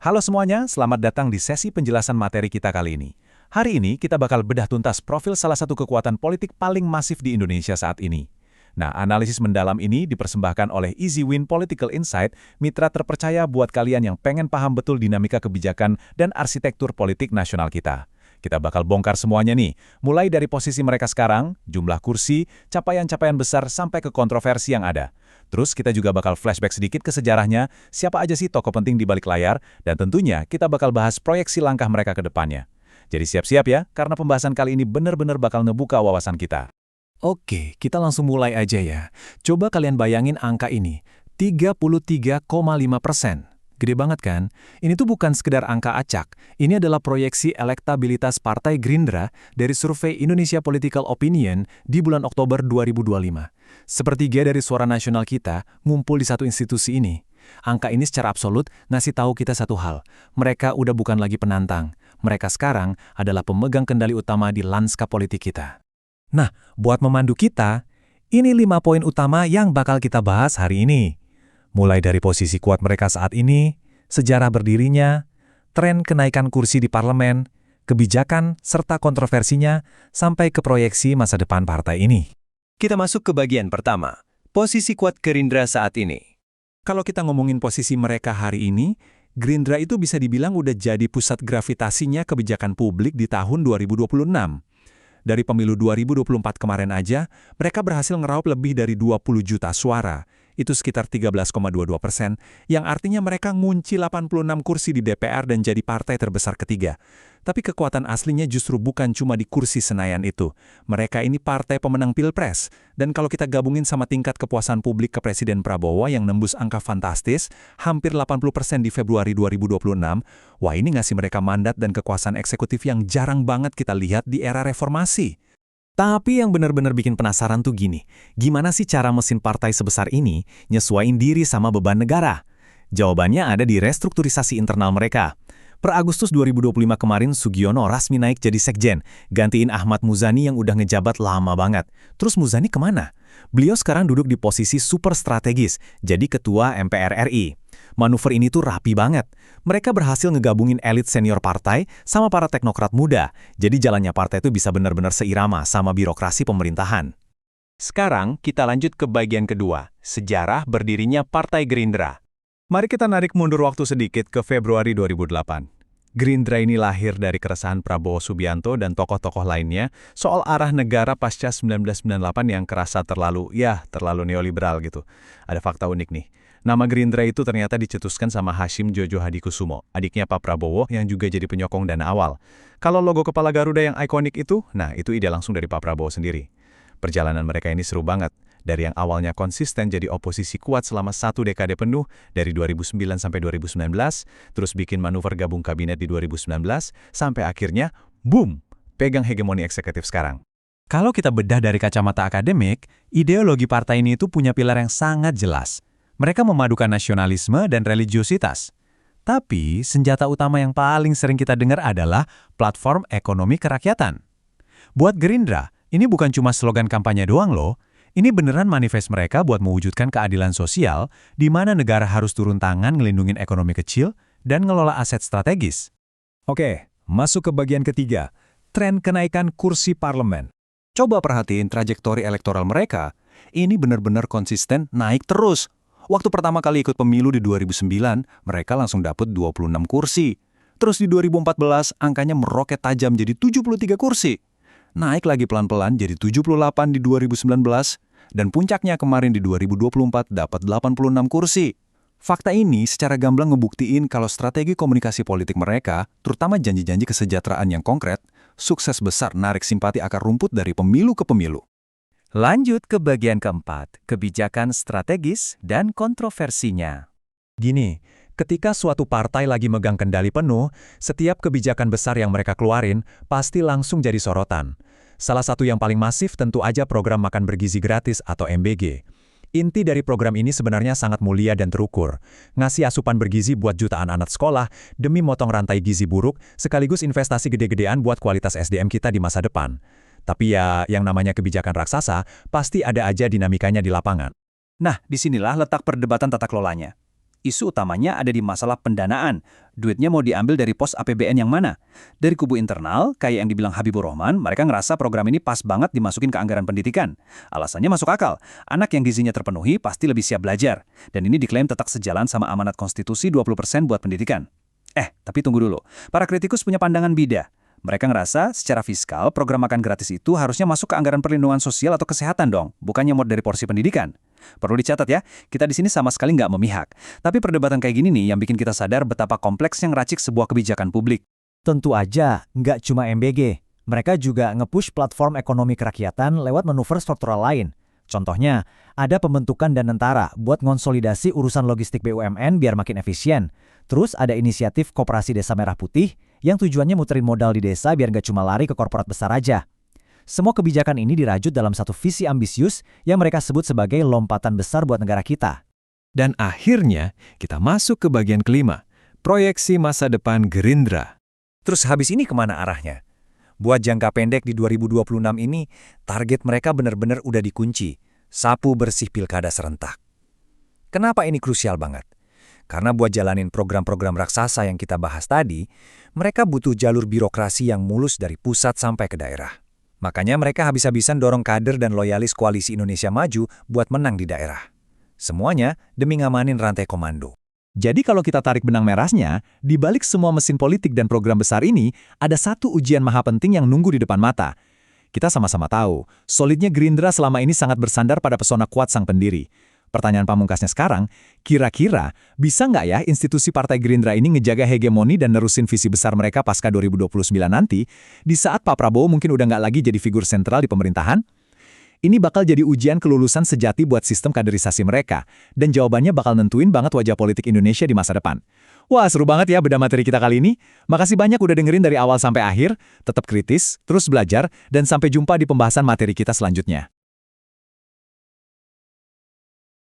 Halo semuanya, selamat datang di sesi penjelasan materi kita kali ini. Hari ini kita bakal bedah tuntas profil salah satu kekuatan politik paling masif di Indonesia saat ini. Nah, analisis mendalam ini dipersembahkan oleh EasyWin Political Insight, mitra terpercaya buat kalian yang pengen paham betul dinamika kebijakan dan arsitektur politik nasional kita. Kita bakal bongkar semuanya nih, mulai dari posisi mereka sekarang, jumlah kursi, capaian-capaian besar sampai ke kontroversi yang ada. Terus kita juga bakal flashback sedikit ke sejarahnya, siapa aja sih tokoh penting di balik layar, dan tentunya kita bakal bahas proyeksi langkah mereka ke depannya. Jadi siap-siap ya, karena pembahasan kali ini benar-benar bakal ngebuka wawasan kita. Oke, kita langsung mulai aja ya. Coba kalian bayangin angka ini, 33,5%. Gede banget kan? Ini tuh bukan sekedar angka acak. Ini adalah proyeksi elektabilitas Partai Gerindra dari survei Indonesia Political Opinion di bulan Oktober 2025. Sepertiga dari suara nasional kita ngumpul di satu institusi ini. Angka ini secara absolut ngasih tahu kita satu hal. Mereka udah bukan lagi penantang. Mereka sekarang adalah pemegang kendali utama di lanskap politik kita. Nah, buat memandu kita, ini 5 poin utama yang bakal kita bahas hari ini. Mulai dari posisi kuat mereka saat ini, sejarah berdirinya, tren kenaikan kursi di parlemen, kebijakan serta kontroversinya, sampai ke proyeksi masa depan partai ini. Kita masuk ke bagian pertama, posisi kuat Gerindra saat ini. Kalau kita ngomongin posisi mereka hari ini, Gerindra itu bisa dibilang udah jadi pusat gravitasinya kebijakan publik di tahun 2026. Dari pemilu 2024 kemarin aja, mereka berhasil ngeraup lebih dari 20 juta suara. Itu sekitar 13,22%, yang artinya mereka ngunci 86 kursi di DPR dan jadi partai terbesar ketiga. Tapi kekuatan aslinya justru bukan cuma di kursi Senayan itu. Mereka ini partai pemenang Pilpres. Dan kalau kita gabungin sama tingkat kepuasan publik ke Presiden Prabowo yang nembus angka fantastis, hampir 80% di Februari 2026, wah ini ngasih mereka mandat dan kekuasaan eksekutif yang jarang banget kita lihat di era reformasi. Tapi yang benar-benar bikin penasaran tuh gini, gimana sih cara mesin partai sebesar ini nyesuaiin diri sama beban negara? Jawabannya ada di restrukturisasi internal mereka. Per Agustus 2025 kemarin, Sugiono rasmi naik jadi sekjen, gantiin Ahmad Muzani yang udah ngejabat lama banget. Terus Muzani kemana? Beliau sekarang duduk di posisi super strategis, jadi ketua MPR RI. Manuver ini tuh rapi banget. Mereka berhasil ngegabungin elit senior partai sama para teknokrat muda. Jadi jalannya partai itu bisa benar-benar seirama sama birokrasi pemerintahan. Sekarang kita lanjut ke bagian kedua, sejarah berdirinya Partai Gerindra. Mari kita narik mundur waktu sedikit ke Februari 2008. Gerindra ini lahir dari keresahan Prabowo Subianto dan tokoh-tokoh lainnya soal arah negara pasca 1998 yang kerasa terlalu neoliberal gitu. Ada fakta unik nih. Nama Gerindra itu ternyata dicetuskan sama Hashim Jojo Hadikusumo, adiknya Pak Prabowo yang juga jadi penyokong dana awal. Kalau logo kepala Garuda yang ikonik itu, nah itu ide langsung dari Pak Prabowo sendiri. Perjalanan mereka ini seru banget. Dari yang awalnya konsisten jadi oposisi kuat selama 1 dekade penuh, dari 2009 sampai 2019, terus bikin manuver gabung kabinet di 2019, sampai akhirnya, boom, pegang hegemoni eksekutif sekarang. Kalau kita bedah dari kacamata akademik, ideologi partai ini itu punya pilar yang sangat jelas. Mereka memadukan nasionalisme dan religiositas. Tapi, senjata utama yang paling sering kita dengar adalah platform ekonomi kerakyatan. Buat Gerindra, ini bukan cuma slogan kampanye doang loh. Ini beneran manifest mereka buat mewujudkan keadilan sosial, di mana negara harus turun tangan ngelindungin ekonomi kecil dan ngelola aset strategis. Oke, masuk ke bagian ketiga, tren kenaikan kursi parlemen. Coba perhatiin trajektori elektoral mereka, ini benar-benar konsisten naik terus. Waktu pertama kali ikut pemilu di 2009, mereka langsung dapet 26 kursi. Terus di 2014, angkanya meroket tajam jadi 73 kursi. Naik lagi pelan-pelan jadi 78 di 2019, dan puncaknya kemarin di 2024 dapat 86 kursi. Fakta ini secara gamblang ngebuktiin kalau strategi komunikasi politik mereka, terutama janji-janji kesejahteraan yang konkret, sukses besar narik simpati akar rumput dari pemilu ke pemilu. Lanjut ke bagian keempat, kebijakan strategis dan kontroversinya. Gini, ketika suatu partai lagi megang kendali penuh, setiap kebijakan besar yang mereka keluarin pasti langsung jadi sorotan. Salah satu yang paling masif tentu aja program makan bergizi gratis atau MBG. Inti dari program ini sebenarnya sangat mulia dan terukur. Ngasih asupan bergizi buat jutaan anak sekolah demi motong rantai gizi buruk, sekaligus investasi gede-gedean buat kualitas SDM kita di masa depan. Tapi ya, yang namanya kebijakan raksasa, pasti ada aja dinamikanya di lapangan. Nah, disinilah letak perdebatan tata kelolanya. Isu utamanya ada di masalah pendanaan. Duitnya mau diambil dari pos APBN yang mana? Dari kubu internal, kayak yang dibilang Habibur Rahman, mereka ngerasa program ini pas banget dimasukin ke anggaran pendidikan. Alasannya masuk akal. Anak yang gizinya terpenuhi pasti lebih siap belajar. Dan ini diklaim tetap sejalan sama amanat konstitusi 20% buat pendidikan. Tapi tunggu dulu. Para kritikus punya pandangan beda. Mereka ngerasa secara fiskal program makan gratis itu harusnya masuk ke anggaran perlindungan sosial atau kesehatan dong, bukannya mod dari porsi pendidikan. Perlu dicatat ya, kita di sini sama sekali nggak memihak. Tapi perdebatan kayak gini nih yang bikin kita sadar betapa kompleksnya ngeracik sebuah kebijakan publik. Tentu aja, nggak cuma MBG. Mereka juga nge-push platform ekonomi kerakyatan lewat manuver struktural lain. Contohnya, ada pembentukan Danantara buat ngonsolidasi urusan logistik BUMN biar makin efisien. Terus ada inisiatif Koperasi Desa Merah Putih yang tujuannya muterin modal di desa biar nggak cuma lari ke korporat besar aja. Semua kebijakan ini dirajut dalam satu visi ambisius yang mereka sebut sebagai lompatan besar buat negara kita. Dan akhirnya, kita masuk ke bagian kelima, proyeksi masa depan Gerindra. Terus habis ini kemana arahnya? Buat jangka pendek di 2026 ini, target mereka benar-benar udah dikunci. Sapu bersih pilkada serentak. Kenapa ini krusial banget? Karena buat jalanin program-program raksasa yang kita bahas tadi, mereka butuh jalur birokrasi yang mulus dari pusat sampai ke daerah. Makanya mereka habis-habisan dorong kader dan loyalis Koalisi Indonesia Maju buat menang di daerah. Semuanya demi ngamanin rantai komando. Jadi kalau kita tarik benang merahnya, di balik semua mesin politik dan program besar ini, ada satu ujian maha penting yang nunggu di depan mata. Kita sama-sama tahu, solidnya Gerindra selama ini sangat bersandar pada pesona kuat sang pendiri. Pertanyaan pamungkasnya sekarang, kira-kira bisa nggak ya institusi Partai Gerindra ini ngejaga hegemoni dan nerusin visi besar mereka pasca 2029 nanti, di saat Pak Prabowo mungkin udah nggak lagi jadi figur sentral di pemerintahan? Ini bakal jadi ujian kelulusan sejati buat sistem kaderisasi mereka, dan jawabannya bakal nentuin banget wajah politik Indonesia di masa depan. Wah, seru banget ya beda materi kita kali ini. Makasih banyak udah dengerin dari awal sampai akhir, tetap kritis, terus belajar, dan sampai jumpa di pembahasan materi kita selanjutnya.